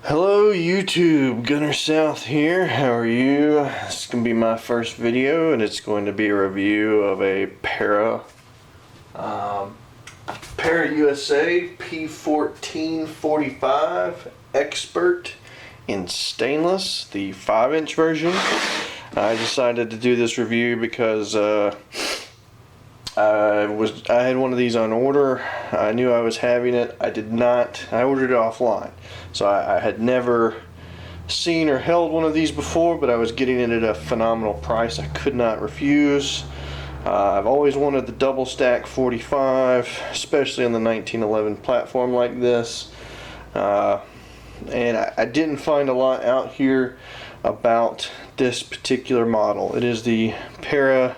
Hello YouTube, Gunner South here. How are you? This is going to be my first video and it's going to be a review of a Para-USA P14-45 Expert in stainless, the 5-inch version. I decided to do this review because I had one of these on order. I knew I was having it. I ordered it offline. So I had never seen or held one of these before, but I was getting it at a phenomenal price. I could not refuse. I've always wanted the double stack 45, especially on the 1911 platform like this. And I didn't find a lot out here about this particular model. It is the Para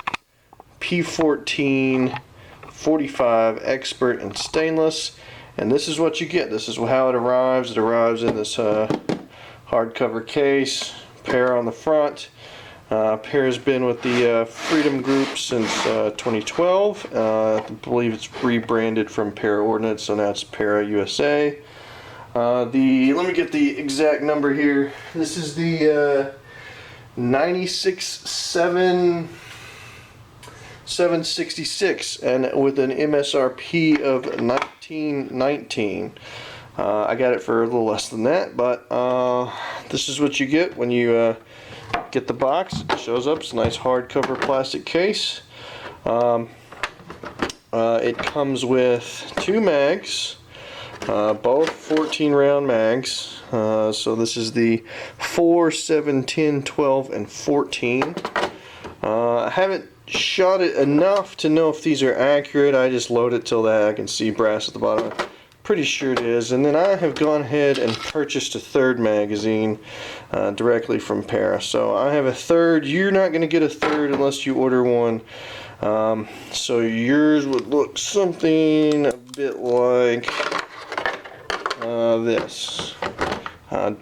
P14-45 Expert in stainless, and this is what you get. This is how it arrives. It arrives in this hardcover case, Para on the front. Para's been with the Freedom Group since 2012. I believe it's rebranded from Para-Ordnance, so now it's Para-USA. Let me get the exact number here. This is the 766, and with an MSRP of $19.19. I got it for a little less than that, but this is what you get when you get the box. It shows up. It's a nice hardcover plastic case. It comes with 2 mags, both 14 round mags. So this is the 4, 7, 10, 12, and 14. I haven't shot it enough to know if these are accurate. I just load it till that I can see brass at the bottom. I'm pretty sure it is. And then I have gone ahead and purchased a 3rd magazine directly from Para. So I have a 3rd. You're not going to get a 3rd unless you order one. So yours would look something a bit like this. I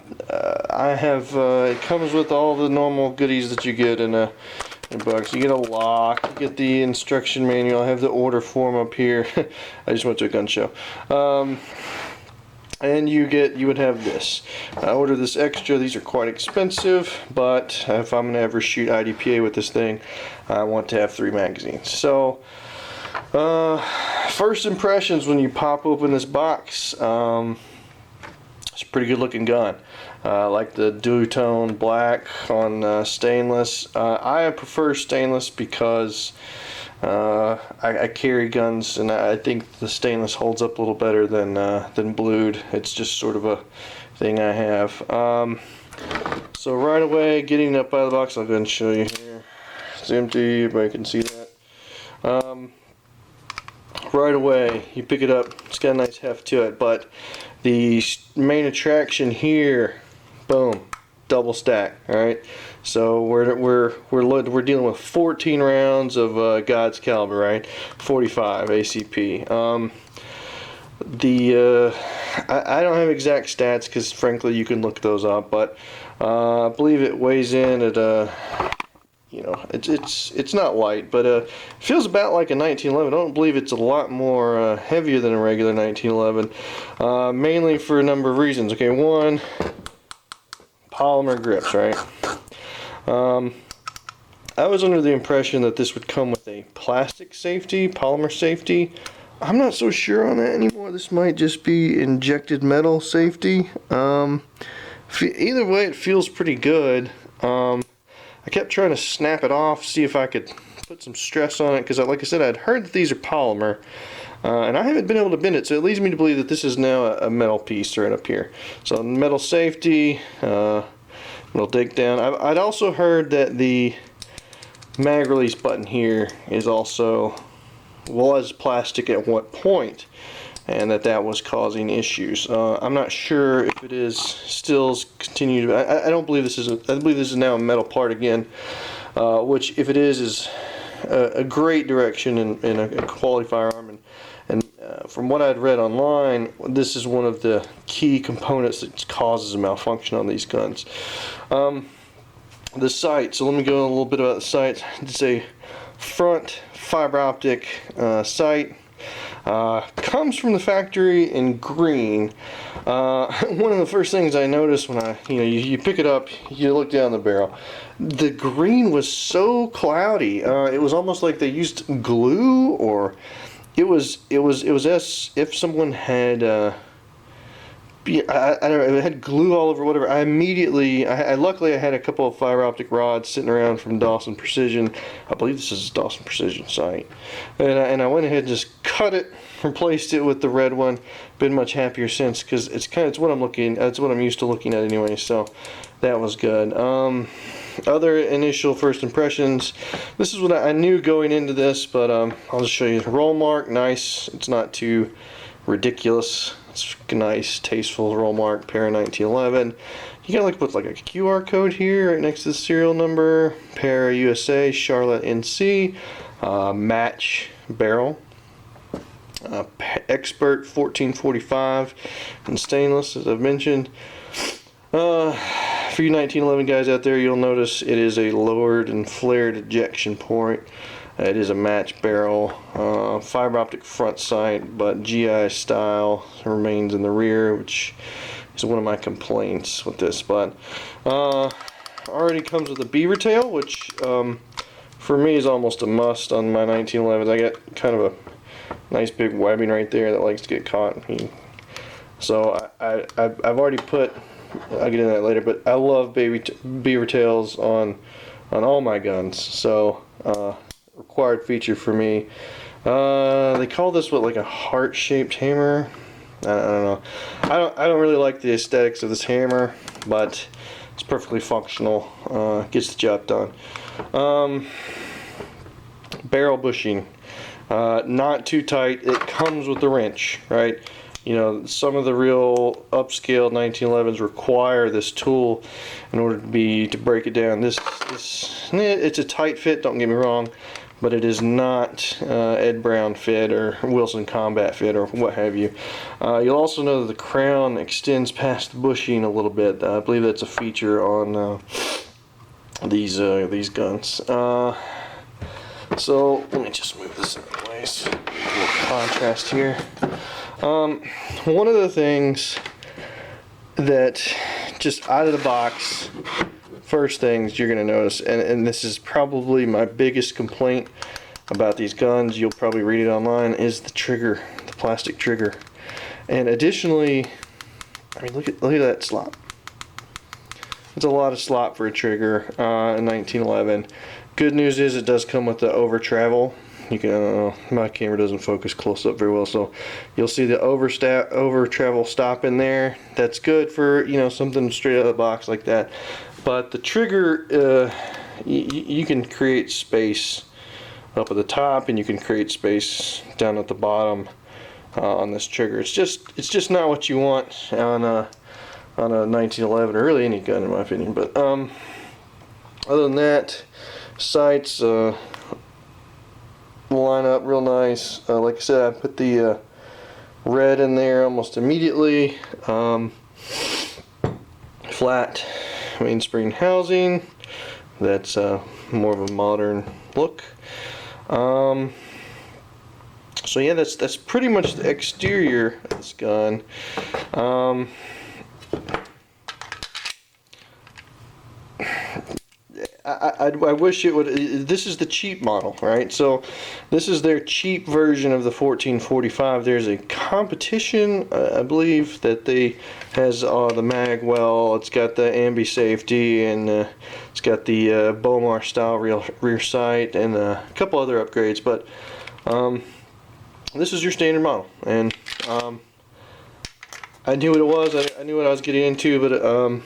have it comes with all the normal goodies that you get in a box. You get a lock, you get the instruction manual. I have the order form up here. I just went to a gun show. And you would have this. I ordered this extra. These are quite expensive, but if I'm going to ever shoot IDPA with this thing, I want to have 3 magazines. So first impressions when you pop open this box, it's a pretty good looking gun. I like the duotone black on stainless. I prefer stainless because I carry guns, and I think the stainless holds up a little better than blued. It's just sort of a thing I have. So right away, getting it up out of the box, I'll go ahead and show you here. It's empty. Everybody can see that. Right away, you pick it up. It's got a nice heft to it, but the main attraction here, boom, double stack. All right, so we're dealing with 14 rounds of God's caliber, right? 45 ACP. I don't have exact stats because frankly you can look those up, but I believe it weighs in at it's not light, but it feels about like a 1911. I don't believe it's a lot more heavier than a regular 1911, mainly for a number of reasons. Okay, one, polymer grips, right? I was under the impression that this would come with a plastic safety, polymer safety. I'm not so sure on that anymore. This might just be injected metal safety. Either way, it feels pretty good. I kept trying to snap it off, see if I could put some stress on it, because like I said, I'd heard that these are polymer, and I haven't been able to bend it, so it leads me to believe that this is now a metal piece right up here. So metal safety, little dig down. I'd also heard that the mag release button here was plastic at one point, and that was causing issues. I'm not sure if it is still continued. I don't believe this is. I believe this is now a metal part again, which, if it is a great direction in a quality firearm. And from what I'd read online, this is one of the key components that causes a malfunction on these guns. The sight. So let me go a little bit about the sight. It's a front fiber optic sight. Comes from the factory in green. One of the first things I noticed when you pick it up, you look down the barrel. The green was so cloudy. It was almost like they used glue, or it was as if someone had I don't know, it had glue all over, whatever. Luckily I had a couple of fiber optic rods sitting around from Dawson Precision. I believe this is a Dawson Precision site. And I went ahead and just cut it, replaced it with the red one. Been much happier since, because it's what I'm used to looking at anyway, so that was good. Other initial first impressions. This is what I knew going into this, but I'll just show you. Roll mark, nice. It's not too ridiculous. It's a nice, tasteful roll mark, Para 1911. You gotta put like a QR code here right next to the serial number. Para USA, Charlotte, NC. Match barrel. Expert 14-45 in stainless, as I've mentioned. For you 1911 guys out there, you'll notice it is a lowered and flared ejection point. It is a match barrel, fiber optic front sight, but GI style remains in the rear, which is one of my complaints with this. But already comes with a beaver tail, which for me is almost a must on my 1911s. I got kind of a nice big webbing right there that likes to get caught. So I've already put. I'll get into that later, but I love beaver tails on all my guns. So. Required feature for me. They call this like a heart-shaped hammer. I don't know. I don't really like the aesthetics of this hammer, but it's perfectly functional. Gets the job done. Barrel bushing, not too tight. It comes with the wrench, right? You know, some of the real upscale 1911s require this tool in order to break it down. It's a tight fit. Don't get me wrong. But it is not Ed Brown fit or Wilson Combat fit or what have you. You'll also know that the crown extends past the bushing a little bit. I believe that's a feature on these guns. So let me just move this in place. A little contrast here. One of the things that just out of the box, first things you're going to notice, and this is probably my biggest complaint about these guns, you'll probably read it online, is the trigger, the plastic trigger. And additionally, I mean, look at that slop. It's a lot of slop for a trigger in 1911. Good news is it does come with the over travel. You can, I don't know, my camera doesn't focus close up very well, so you'll see the over travel stop in there. That's good for, you know, something straight out of the box like that. But the trigger, you can create space up at the top, and you can create space down at the bottom on this trigger. It's just not what you want on a 1911 or really any gun in my opinion. But other than that, sights line up real nice. Like I said, I put the red in there almost immediately. Flat mainspring housing. That's more of a modern look. So yeah, that's pretty much the exterior of this gun. I wish it would. This is the cheap model, right? So this is their cheap version of the 14-45. There's a competition, I believe, that has the mag well. It's got the ambi safety, and it's got the Bomar style rear sight, and a couple other upgrades. But this is your standard model, and I knew what it was. I knew what I was getting into, but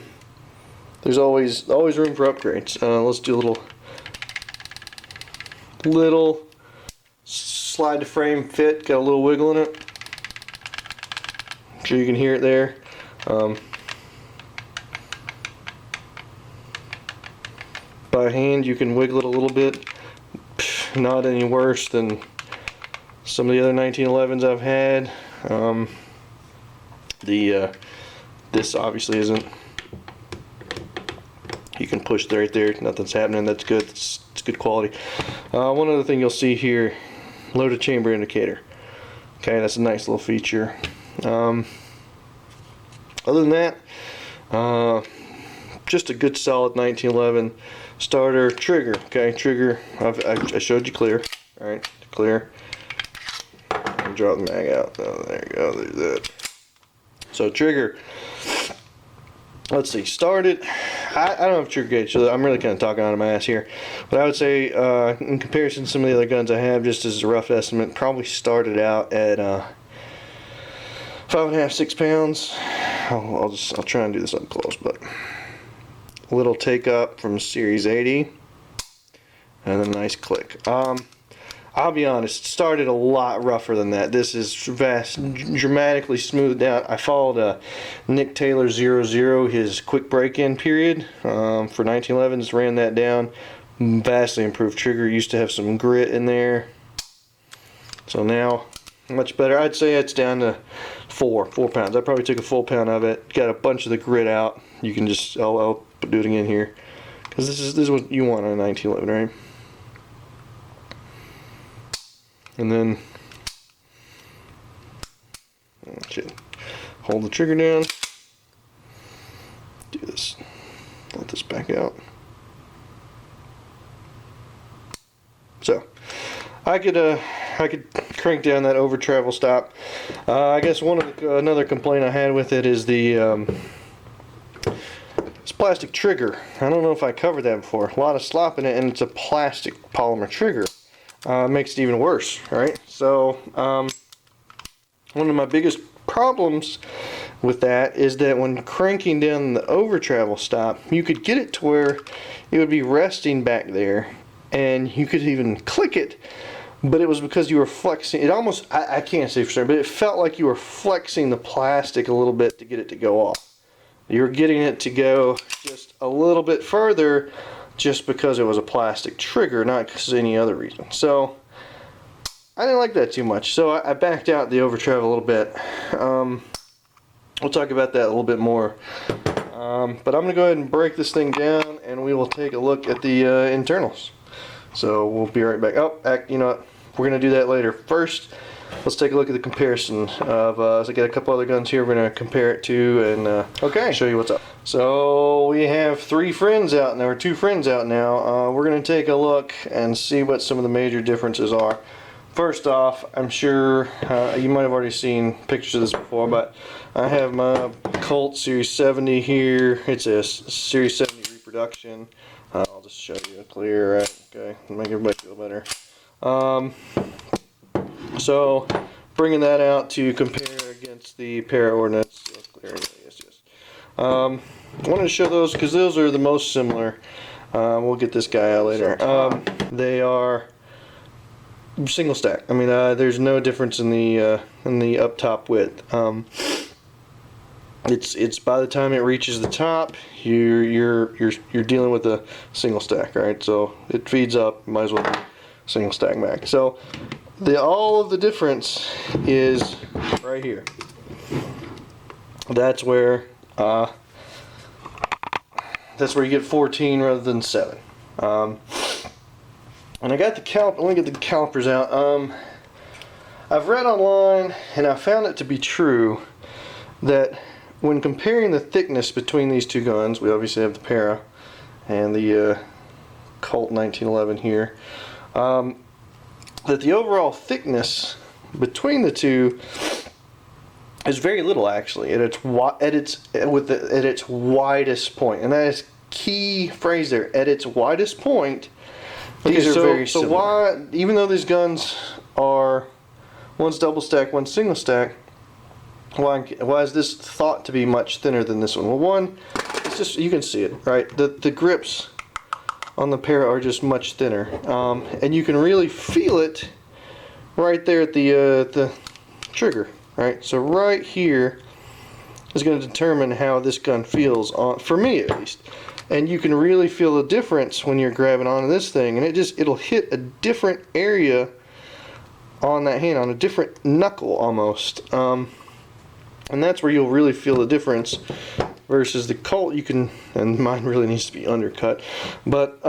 there's always room for upgrades. Let's do a little slide to frame fit. Got a little wiggle in it. I'm sure you can hear it there. By hand, you can wiggle it a little bit. Not any worse than some of the other 1911s I've had. This obviously isn't. You can push right there, nothing's happening. That's good. It's good quality. One other thing you'll see here, loaded chamber indicator. Okay, that's a nice little feature. Other than that, just a good solid 1911 starter trigger. Okay, trigger. I showed you clear. All right, clear. Draw the mag out. Oh, there you go. There's that. So trigger. Let's see. Started. I don't have trigger gauge, so I'm really kind of talking out of my ass here. But I would say, in comparison to some of the other guns I have, just as a rough estimate, probably started out at 5.5, 6 pounds. I'll try and do this up close, but a little take up from Series 80, and a nice click. I'll be honest, it started a lot rougher than that. This is dramatically smoothed out. I followed Nick Taylor 00, his quick break-in period for 1911s, ran that down. Vastly improved trigger. Used to have some grit in there. So now, much better. I'd say it's down to 4 pounds. I probably took a full pound of it. Got a bunch of the grit out. You can just, I'll do it again here. Because this is what you want on a 1911, right? And then hold the trigger down. Do this. Let this back out. So I could crank down that over travel stop. I guess another complaint I had with it is the it's plastic trigger. I don't know if I covered that before. A lot of slop in it, and it's a plastic polymer trigger. Makes it even worse, right? So one of my biggest problems with that is that when cranking down the over travel stop, you could get it to where it would be resting back there, and you could even click it, but it was because you were flexing it. Almost, I can't say for sure, but it felt like you were flexing the plastic a little bit to get it to go off. You were getting it to go just a little bit further just because it was a plastic trigger, not because of any other reason. So I didn't like that too much, so I backed out the over travel a little bit. We'll talk about that a little bit more, but I'm gonna go ahead and break this thing down, and we will take a look at the internals. So we'll be right back. You know what, we're gonna do that later. First, let's take a look at the comparison of, so I got a couple other guns here we're going to compare it to, and show you what's up. So we have 3 friends out now, or 2 friends out now. We're going to take a look and see what some of the major differences are. First off, I'm sure you might have already seen pictures of this before, but I have my Colt Series 70 here. It's a Series 70 reproduction. I'll just show you a clear, right? Okay, make everybody feel better. So, bringing that out to compare against the Para-Ordnance. I wanted to show those because those are the most similar. We'll get this guy out later. They are single stack. I mean, there's no difference in the up top width. It's by the time it reaches the top, you're dealing with a single stack, right? So it feeds up. Might as well be single stack mag. So all of the difference is right here. That's where you get 14 rather than 7. And I got the let me get the calipers out. I've read online, and I found it to be true, that when comparing the thickness between these two guns, we obviously have the Para and the Colt 1911 here, that the overall thickness between the two is very little, actually, at its widest point, and that is key phrase there. At its widest point, these are very similar. So why, even though these guns are, one's double stack, one's single stack, why is this thought to be much thinner than this one? Well, one, it's just, you can see it, right? The grips on the Para are just much thinner, and you can really feel it right there at the trigger, right? So right here is going to determine how this gun feels, for me at least. And you can really feel the difference when you're grabbing onto this thing, and it'll hit a different area on that hand, on a different knuckle almost. And that's where you'll really feel the difference versus the Colt. You can, and mine really needs to be undercut, but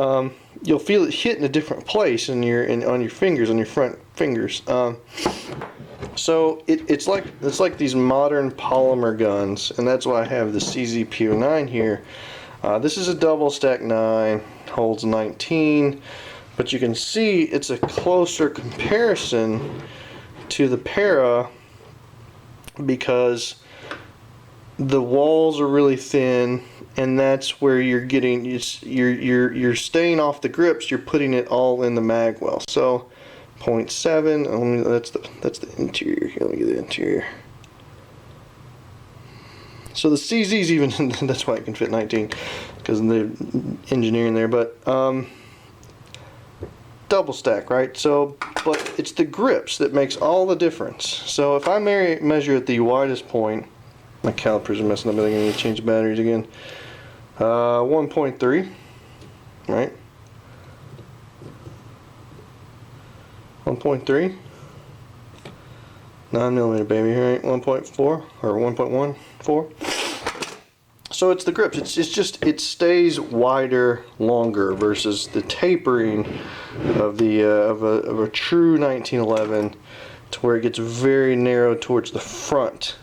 you'll feel it hit in a different place on your fingers, on your front fingers. So it's like these modern polymer guns, and that's why I have the CZ-P09 here. This is a double stack 9, holds 19, but you can see it's a closer comparison to the Para because the walls are really thin, and that's where you're getting you're staying off the grips. You're putting it all in the mag well. So 0.7. That's the interior. Here, let me get the interior. So the CZ's even that's why it can fit 19 because of the engineering there. But double stack, right? So, but it's the grips that makes all the difference. So if I measure at the widest point, my calipers are messing up. I think I need to change the batteries again. 1.3, right? 1.3, 9mm baby, right? 1.4 or 1.14. So it's the grips. It's just it stays wider longer versus the tapering of the of a true 1911 to where it gets very narrow towards the front.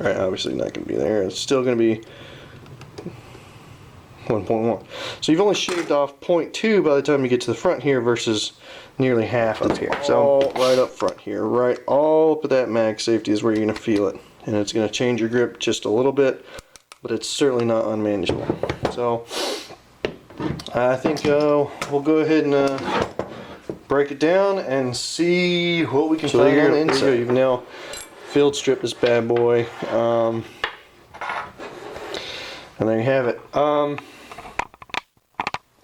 All right, obviously not going to be there. It's still going to be 1.1. So you've only shaved off 0.2 by the time you get to the front here versus nearly half up here. So right up front here, right all up at that mag safety is where you're going to feel it. And it's going to change your grip just a little bit, but it's certainly not unmanageable. So I think we'll go ahead and break it down and see what we can find on the inside. You've now field strip this bad boy. And there you have it.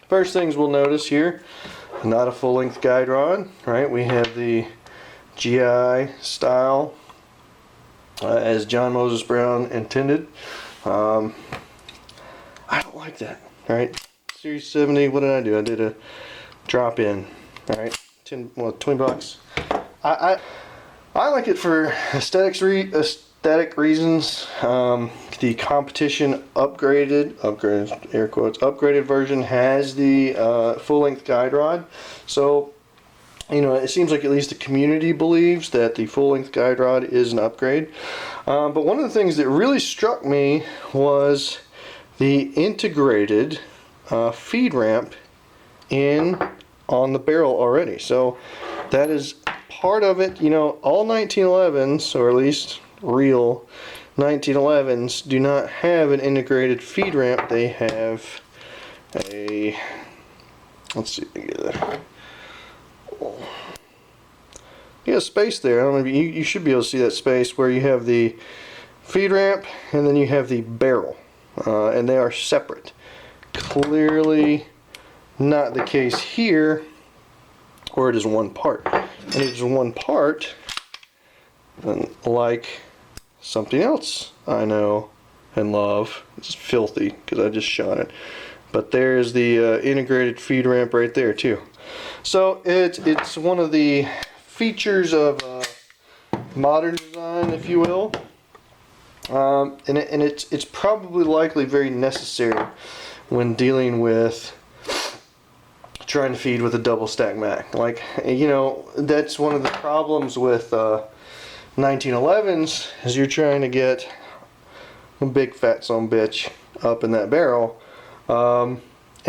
First things we'll notice here, not a full-length guide rod, right? We have the GI style as John Moses Brown intended. I don't like that, right? Series 70, what did I do? I did a drop in, all right? 20 bucks. I like it for aesthetic reasons. The competition upgraded air quotes upgraded version has the full-length guide rod. So you know, it seems like at least the community believes that the full-length guide rod is an upgrade. But one of the things that really struck me was the integrated feed ramp on the barrel already. So that is part of it. You know, all 1911s, or at least real 1911s, do not have an integrated feed ramp. They have a, let's see, you got space there. I don't know if you should be able to see that space where you have the feed ramp and then you have the barrel, and they are separate. Clearly not the case here, where it is one part. And it is one part, like something else I know and love. It's filthy because I just shot it. But there's the integrated feed ramp right there too. So it's one of the features of modern design, if you will, and it's probably likely very necessary when dealing with trying to feed with a double stack mag. Like, you know, that's one of the problems with 1911s is you're trying to get a big fat son bitch up in that barrel. And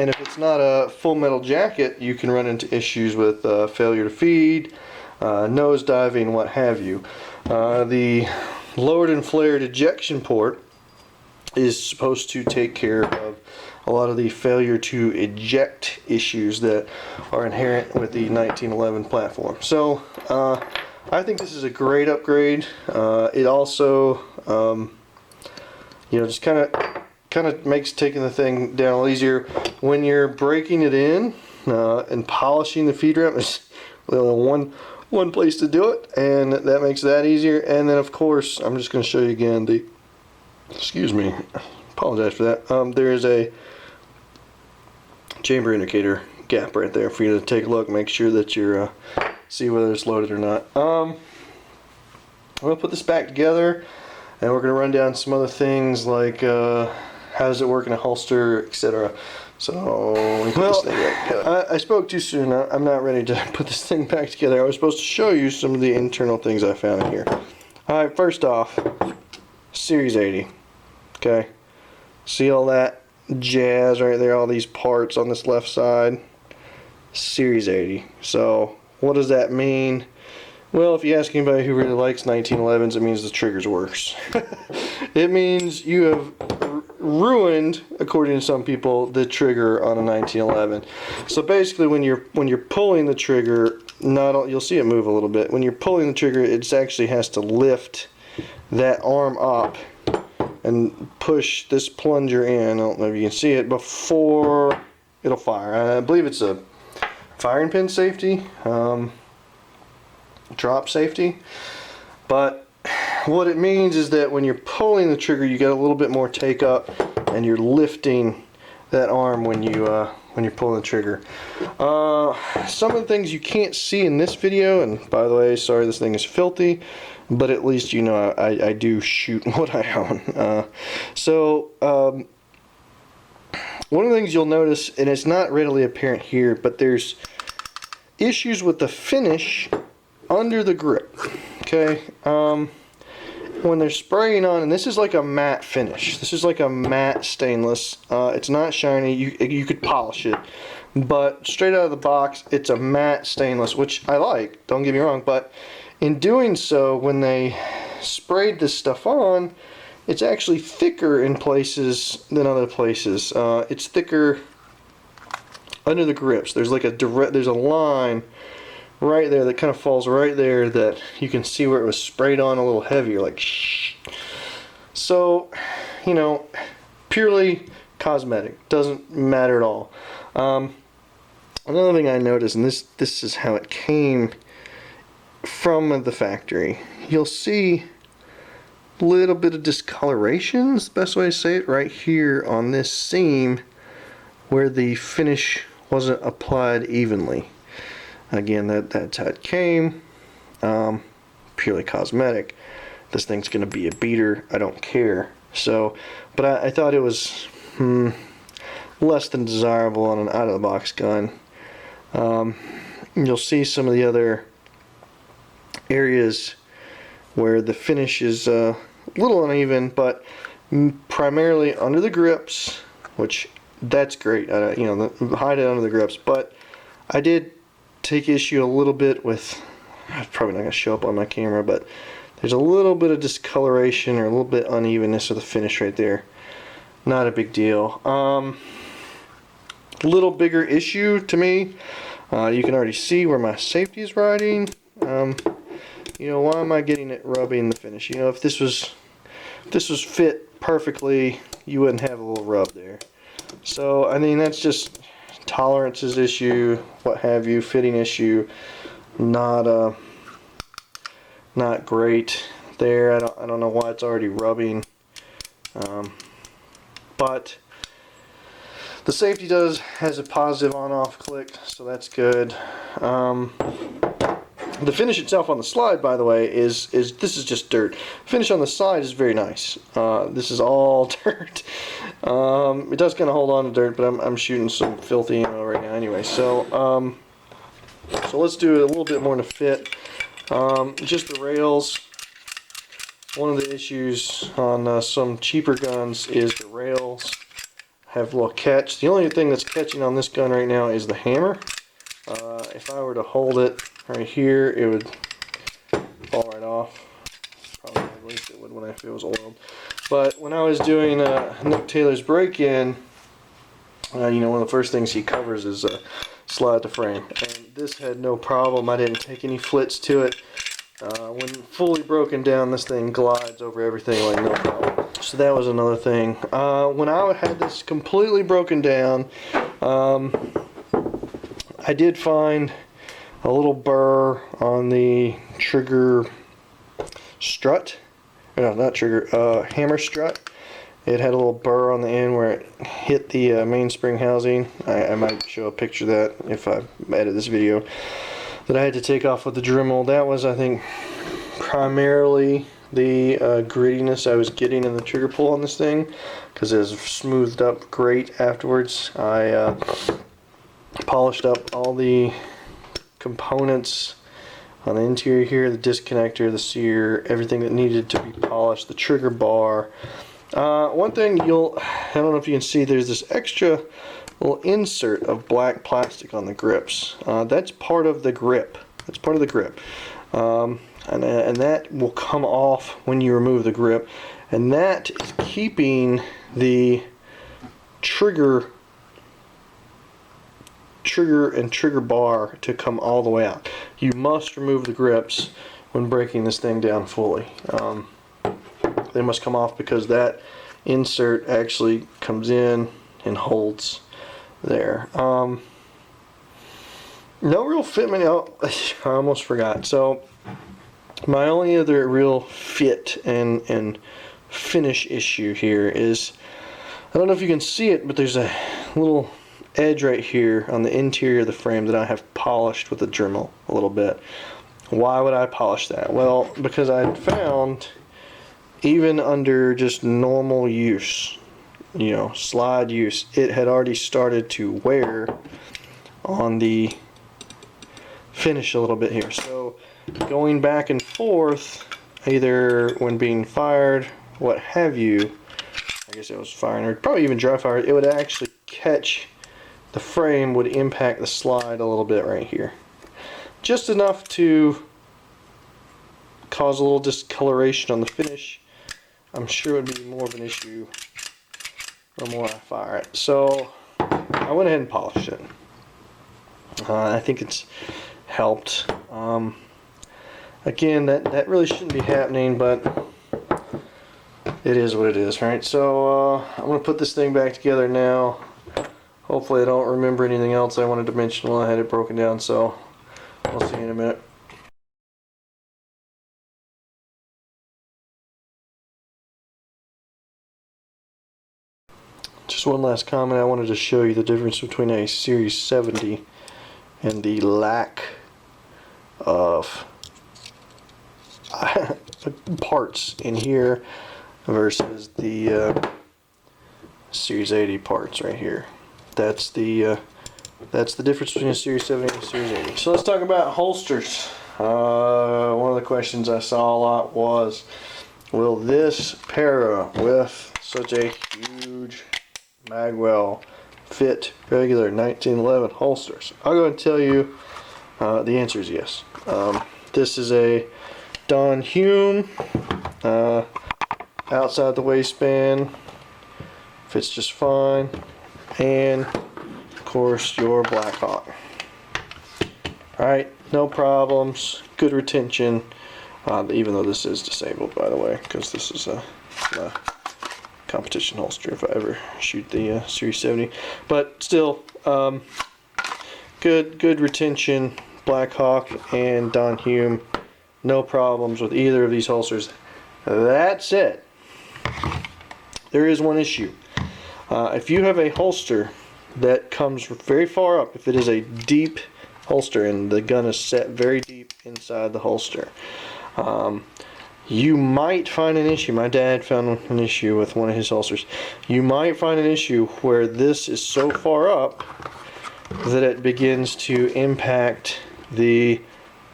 if it's not a full metal jacket, you can run into issues with failure to feed, nose diving, what have you. The lowered and flared ejection port is supposed to take care of a lot of the failure to eject issues that are inherent with the 1911 platform. So I think this is a great upgrade. It also, you know, just kind of makes taking the thing down a little easier when you're breaking it in and polishing the feed ramp. Is one place to do it, and that makes that easier. And then of course I'm just going to show you again the, excuse me, apologize for that, there is a chamber indicator gap right there for you to take a look, make sure that you're see whether it's loaded or not. I'm going to put this back together, and we're going to run down some other things like how does it work in a holster, etc. So, well, I spoke too soon. I'm not ready to put this thing back together. I was supposed to show you some of the internal things I found in here. Alright, first off, Series 80. Okay. See all that jazz right there, all these parts on this left side? Series 80. So, what does that mean? Well, if you ask anybody who really likes 1911s, it means the trigger's worse. It means you have ruined, according to some people, the trigger on a 1911. So basically, when you're pulling the trigger, you'll see it move a little bit. When you're pulling the trigger, it actually has to lift that arm up and push this plunger in. I don't know if you can see it before it'll fire. I believe it's a firing pin safety. Drop safety, but what it means is that when you're pulling the trigger, you get a little bit more take up, and you're lifting that arm when you're pulling the trigger. Some of the things you can't see in this video, and by the way, sorry this thing is filthy, but at least you know I do shoot what I own. One of the things you'll notice, and it's not readily apparent here, but there's issues with the finish under the grip. Okay, when they're spraying on, and this is like a matte finish, this is like a matte stainless, it's not shiny, you could polish it, but straight out of the box it's a matte stainless, which I like, don't get me wrong, but in doing so, when they sprayed this stuff on, it's actually thicker in places than other places. It's thicker under the grips. There's like there's a line right there that kind of falls right there that you can see where it was sprayed on a little heavier, like shh. So, you know, purely cosmetic, doesn't matter at all. Another thing I noticed, and this is how it came from the factory, you'll see a little bit of discoloration, is the best way to say it, right here on this seam where the finish wasn't applied evenly. Again, that's how it came. Purely cosmetic. This thing's going to be a beater. I don't care. So, but I thought it was less than desirable on an out-of-the-box gun. You'll see some of the other areas where the finish is a little uneven, but primarily under the grips, which that's great. Hide it under the grips, but I did take issue a little bit with, it's probably not going to show up on my camera, but there's a little bit of discoloration or a little bit unevenness of the finish right there. Not a big deal. Little bigger issue to me, you can already see where my safety is riding. Why am I getting it rubbing the finish? If this was fit perfectly, you wouldn't have a little rub there. So I mean, that's just tolerances issue, what have you, fitting issue, not great there. I don't know why it's already rubbing, but the safety has a positive on-off click, so that's good. The finish itself on the slide, by the way, is this is just dirt. The finish on the side is very nice. This is all dirt. It does kind of hold on to dirt, but I'm shooting some filthy ammo right now anyway. So let's do a little bit more to fit. Just the rails. One of the issues on some cheaper guns is the rails have a little catch. The only thing that's catching on this gun right now is the hammer. If I were to hold it right here, it would fall right off. Probably at least it would if it was oiled. But when I was doing Nick Taylor's break-in, one of the first things he covers is slide to frame. And this had no problem. I didn't take any flits to it. When fully broken down, this thing glides over everything like no problem. So that was another thing. When I had this completely broken down, I did find a little burr on the trigger strut. No, not trigger, hammer strut. It had a little burr on the end where it hit the mainspring housing. I might show a picture of that if I edit this video. That I had to take off with the Dremel. That was, I think, primarily the grittiness I was getting in the trigger pull on this thing, because it was smoothed up great afterwards. I polished up all the components on the interior here, the disconnector, the sear, everything that needed to be polished, the trigger bar. One thing I don't know if you can see, there's this extra little insert of black plastic on the grips. That's part of the grip. That's part of the grip. And that will come off when you remove the grip. And that is keeping the trigger and trigger bar to come all the way out. You must remove the grips when breaking this thing down fully. They must come off because that insert actually comes in and holds there. No real fitment. Oh, I almost forgot. So my only other real fit and finish issue here is, I don't know if you can see it, but there's a little edge right here on the interior of the frame that I have polished with a Dremel a little bit. Why would I polish that? Well, because I found even under just normal use, you know, slide use, it had already started to wear on the finish a little bit here. So going back and forth, either when being fired, what have you, I guess it was firing, or probably even dry fire, it would actually catch the frame, would impact the slide a little bit right here. Just enough to cause a little discoloration on the finish. I'm sure it would be more of an issue the more I fire it. So I went ahead and polished it. I think it's helped. Again, that really shouldn't be happening, but it is what it is, right? So I'm going to put this thing back together now. Hopefully I don't remember anything else I wanted to mention while I had it broken down, so I'll see you in a minute. Just one last comment. I wanted to show you the difference between a Series 70 and the lack of parts in here versus the Series 80 parts right here. That's the difference between a Series 70 and a Series 80. So let's talk about holsters. One of the questions I saw a lot was, will this Para with such a huge magwell fit regular 1911 holsters? I'll go and tell you the answer is yes. This is a Don Hume outside the waistband, fits just fine, and of course your Blackhawk. Alright, no problems, good retention, even though this is disabled, by the way, because this is a competition holster if I ever shoot the Series 70. But still, good retention, Blackhawk and Don Hume. No problems with either of these holsters. That said, there is one issue. If you have a holster that comes very far up, if it is a deep holster and the gun is set very deep inside the holster, you might find an issue. My dad found an issue with one of his holsters. You might find an issue where this is so far up that it begins to impact the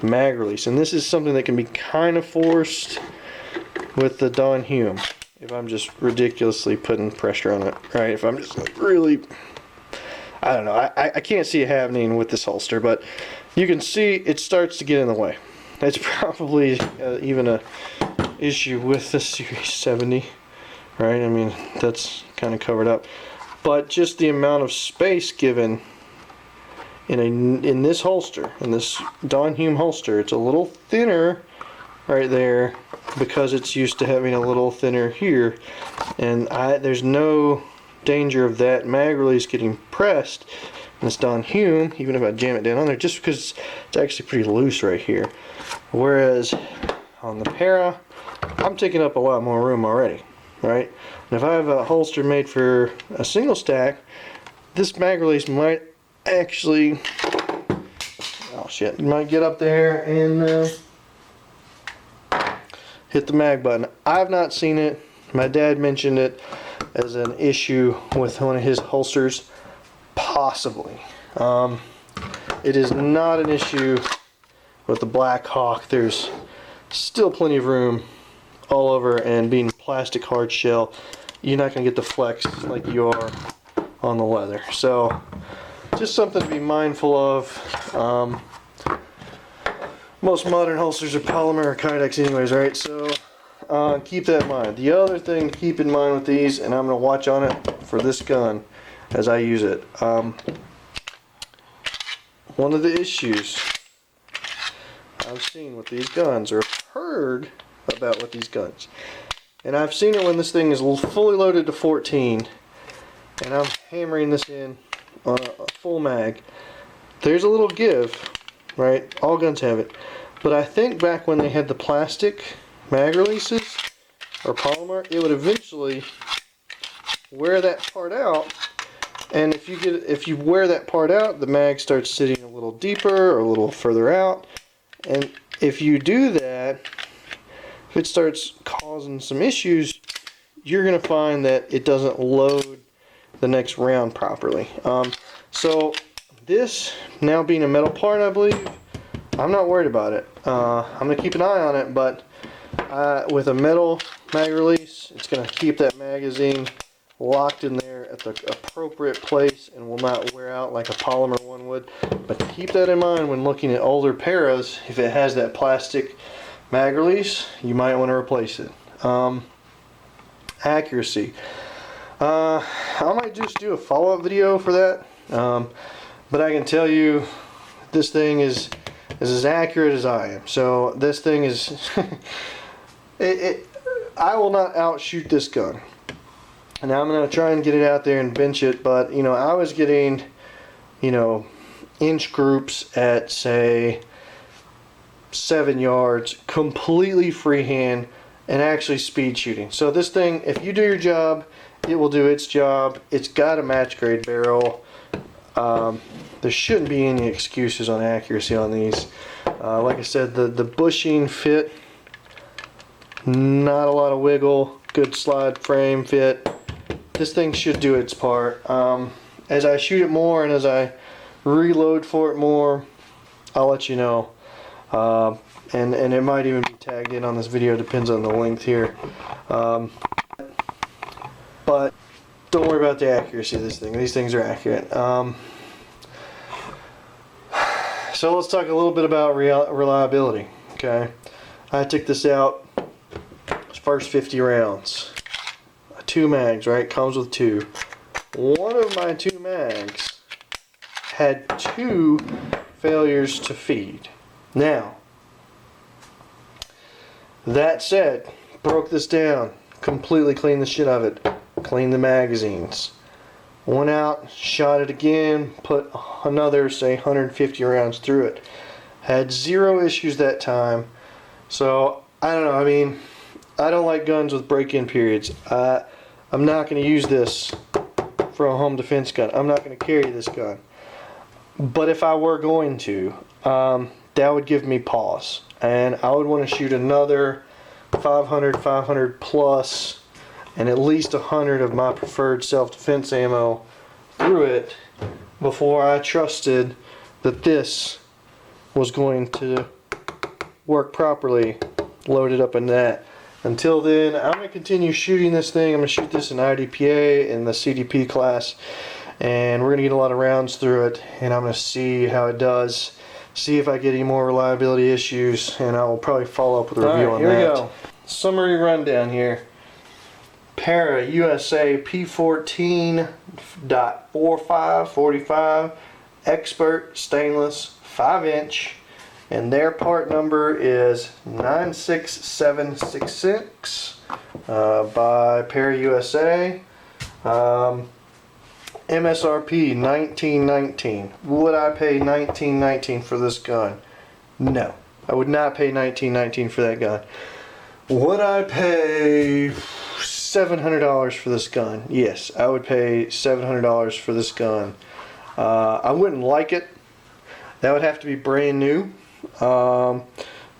mag release. And this is something that can be kind of forced with the Don Hume. If I'm just ridiculously putting pressure on it, right? If I'm just like really, I don't know. I can't see it happening with this holster, but you can see it starts to get in the way. It's probably even a issue with the Series 70, right? I mean, that's kind of covered up. But just the amount of space given in this holster, in this Don Hume holster, it's a little thinner right there because it's used to having a little thinner here, and there's no danger of that mag release getting pressed in this Don Hume, even if I jam it down on there, just because it's actually pretty loose right here. Whereas on the Para, I'm taking up a lot more room already, right? And if I have a holster made for a single stack, this mag release might actually, oh shit, you might get up there and hit the mag button. I've not seen it. My dad mentioned it as an issue with one of his holsters. Possibly. It is not an issue with the Black Hawk. There's still plenty of room all over, and being plastic hard shell, you're not going to get the flex like you are on the leather. So just something to be mindful of. Most modern holsters are polymer or Kydex anyways, right? So keep that in mind. The other thing to keep in mind with these, and I'm going to watch on it for this gun as I use it. One of the issues I've seen with these guns, or heard about with these guns, and I've seen it when this thing is fully loaded to 14 and I'm hammering this in on a full mag, there's a little give, right? All guns have it. But I think back when they had the plastic mag releases or polymer, it would eventually wear that part out, and if you wear that part out, the mag starts sitting a little deeper or a little further out, and if you do that, if it starts causing some issues, you're going to find that it doesn't load the next round properly. So this now being a metal part, I believe, I'm not worried about it. I'm going to keep an eye on it, but with a metal mag release, it's going to keep that magazine locked in there at the appropriate place and will not wear out like a polymer one would. But keep that in mind when looking at older Paras. If it has that plastic mag release, you might want to replace it. Accuracy. I might just do a follow-up video for that, but I can tell you this thing is as accurate as I am. So this thing is I will not outshoot this gun. And I'm going to try and get it out there and bench it, but you know, I was getting, you know, inch groups at say 7 yards, completely freehand, and actually speed shooting. So this thing, if you do your job, it will do its job. It's got a match grade barrel. There shouldn't be any excuses on accuracy on these. Like I said, the bushing fit, not a lot of wiggle, good slide frame fit. This thing should do its part. As I shoot it more and as I reload for it more, I'll let you know. And it might even be tagged in on this video, depends on the length here. But don't worry about the accuracy of this thing. These things are accurate. So let's talk a little bit about reliability. Okay, I took this out first 50 rounds. 2 mags, right? Comes with 2. One of my 2 mags had 2 failures to feed. Now, that said, broke this down, completely cleaned the shit out of it, cleaned the magazines, went out, shot it again, put another, say, 150 rounds through it. Had 0 issues that time. So, I don't know, I mean, I don't like guns with break-in periods. I'm not going to use this for a home defense gun. I'm not going to carry this gun. But if I were going to, that would give me pause. And I would want to shoot another 500 plus, and at least 100 of my preferred self-defense ammo through it before I trusted that this was going to work properly loaded up in that. Until then, I'm going to continue shooting this thing. I'm going to shoot this in IDPA in the CDP class, and we're going to get a lot of rounds through it, and I'm going to see how it does, see if I get any more reliability issues, and I will probably follow up with a review on that. Here we go. Summary rundown here. Para USA P14-45 Expert Stainless 5-inch. And their part number is 96766 by Para USA. MSRP $19.19. Would I pay $19.19 for this gun? No, I would not pay $19.19 for that gun. Would I pay $700 for this gun? Yes, I would pay $700 for this gun. I wouldn't like it. That would have to be brand new.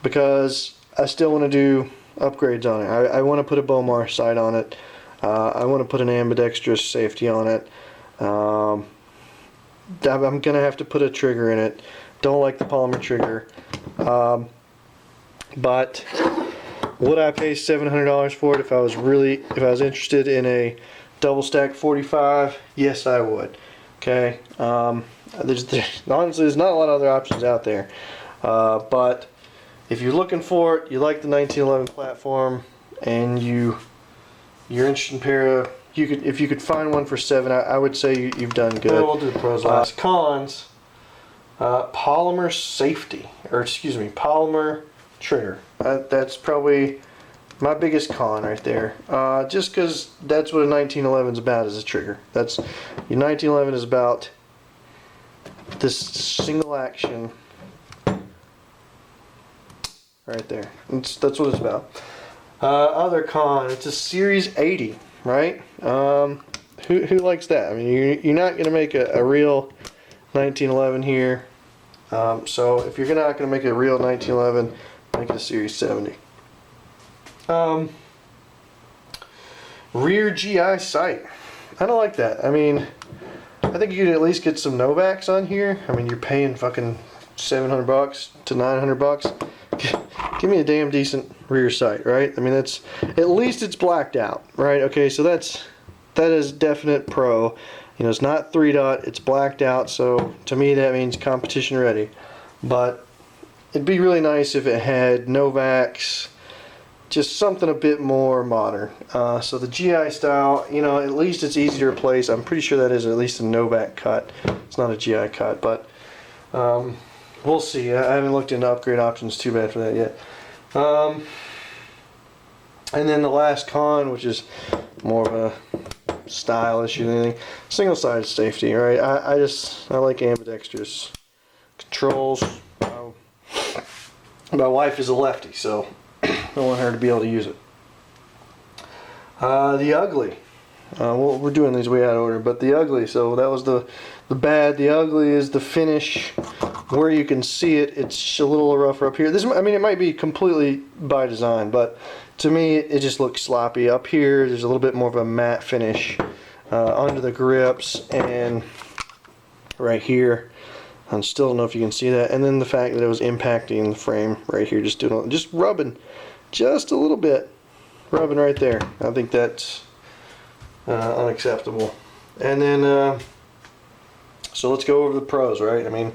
Because I still want to do upgrades on it. I want to put a Bomar sight on it. I want to put an ambidextrous safety on it. I'm gonna have to put a trigger in it. Don't like the polymer trigger. But would I pay $700 for it if I was interested in a double stack 45? Yes, I would. Okay. Honestly, there's not a lot of other options out there. But if you're looking for it, you like the 1911 platform, and you're interested in Para, if you could find one for $7, I would say you've done good. We'll do the pros last. Cons, polymer safety, or excuse me, polymer trigger. That's probably my biggest con right there. Just because that's what a 1911 is about, is a trigger. Your 1911 is about this single action right there. That's what it's about. Other con, it's a Series 80, right? Who likes that? I mean, you're not going to make a real 1911 here. So if you're not going to make a real 1911, make it a Series 70. Rear GI sight. I don't like that. I mean, I think you could at least get some Novaks on here. I mean, you're paying fucking $700 to $900. Give me a damn decent rear sight, right? I mean, that's at least it's blacked out, right? Okay, so that is definite pro. You know, it's not 3-dot, it's blacked out. So to me, that means competition ready. But it'd be really nice if it had Novaks, just something a bit more modern. So the GI style, you know, at least it's easy to replace. I'm pretty sure that is at least a Novak cut. It's not a GI cut, but we'll see. I haven't looked into upgrade options too bad for that yet. And then the last con, which is more of a style issue than anything, single-sided safety, right? I like ambidextrous controls. My wife is a lefty, so I want her to be able to use it. The ugly. Well, we're doing these way out of order, but the ugly. So that was the bad. The ugly is the finish. Where you can see it, it's a little rougher up here. I mean, it might be completely by design, but to me, it just looks sloppy. Up here, there's a little bit more of a matte finish under the grips, and right here, I still don't know if you can see that. And then the fact that it was impacting the frame right here, just rubbing, just a little bit, rubbing right there. I think that's unacceptable. And then, so let's go over the pros, right? I mean,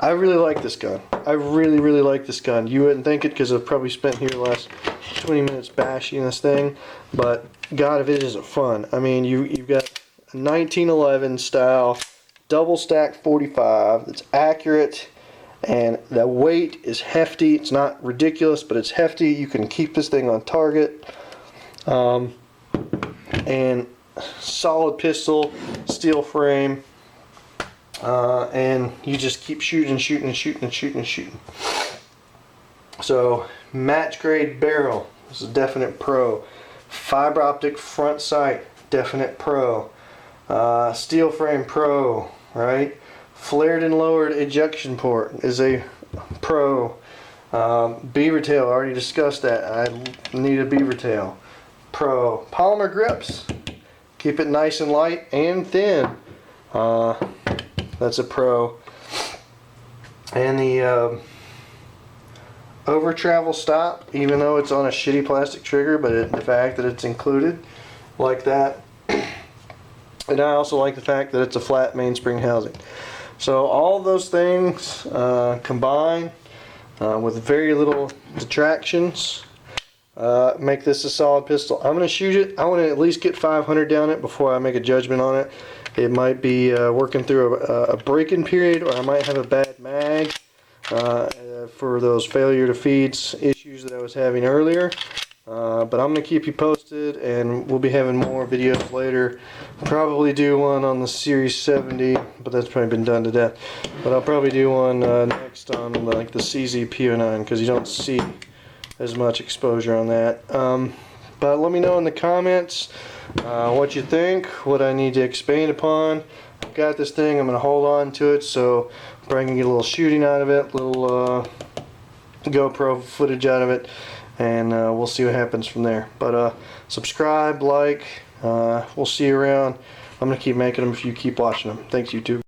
I really like this gun. I really like this gun. You wouldn't think it because I've probably spent here the last 20 minutes bashing this thing, but God, if it isn't fun. I mean, you've got a 1911 style double stack 45 that's accurate, and the weight is hefty. It's not ridiculous, but it's hefty. You can keep this thing on target. And solid pistol, steel frame. And you just keep shooting. So, match grade barrel, this is a definite pro. Fiber-optic front sight, definite pro. Steel frame, pro, right? Flared and lowered ejection port is a pro. Beaver tail, already discussed that. I need a beaver tail. Pro. Polymer grips, keep it nice and light and thin. That's a pro. And the over travel stop, even though it's on a shitty plastic trigger, but the fact that it's included like that. And I also like the fact that it's a flat mainspring housing. So all those things combined with very little detractions make this a solid pistol. I'm going to shoot it. I want to at least get 500 down it before I make a judgment on it. It might be working through a break-in period, or I might have a bad mag for those failure to feeds issues that I was having earlier. But I'm going to keep you posted, and we'll be having more videos later. Probably do one on the Series 70, but that's probably been done to death. But I'll probably do one next on like the CZ P09, because you don't see as much exposure on that. But let me know in the comments what you think, what I need to expand upon. I've got this thing, I'm going to hold on to it, so probably can get a little shooting out of it, a little GoPro footage out of it, and we'll see what happens from there. But subscribe, like, we'll see you around. I'm gonna keep making them if you keep watching them. Thanks, YouTube.